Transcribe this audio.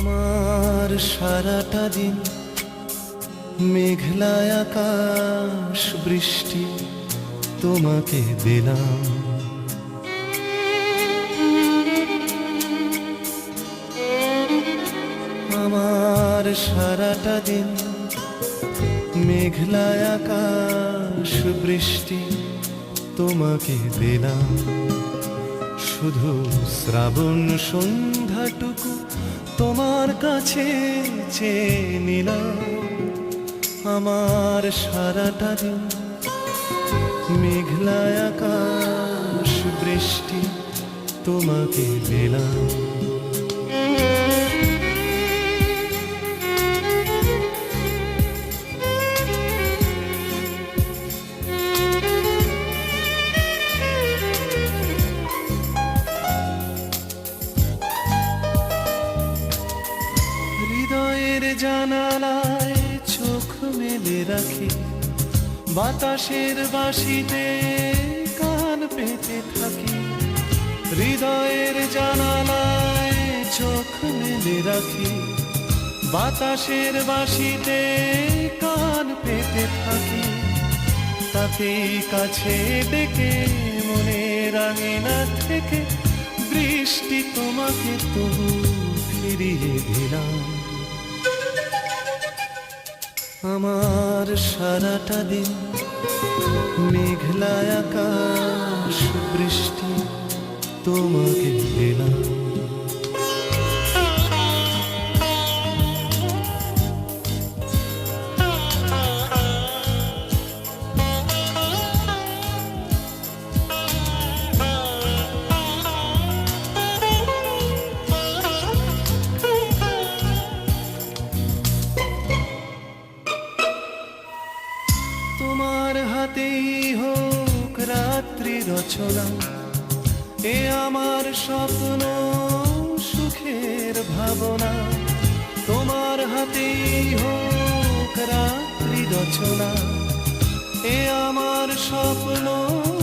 আমার সারাটা দিন মেঘলা আকাশ বৃষ্টি তোমাকে দিলাম। আমার সারাটা দিন মেঘলা আকাশ বৃষ্টি তোমাকে দিলাম। শুধু শ্রাবণ সন্ধ্যাটুকু তোমার কাছে চেয়ে নিলাম। আমার সারাটা দিন মেঘলা আকাশ বৃষ্টি তোমাকে দিলাম। হৃদয়ের জানালায় চোখ মেলে রাখি, বাতাসের বাঁশিতে কান পেতে থাকি। হৃদয়ের জানালায় চোখ মেলে রাখি, বাতাসের বাঁশিতে কান পেতে থাকি। তাকেই কাছে ডেকে মনের আঙিনা থেকে বৃষ্টি তোমাকে তবু ফিরিয়ে দিলাম। আমার সারাটা দিন মেঘলা আকাশ বৃষ্টি তোমাকে দিলাম। তোমার হাতেই হোক রাত্রি রচনা, এ আমার স্বপ্ন সুখের ভাবনা। তোমার হাতেই হোক রাত্রি রচনা, এ আমার স্বপ্ন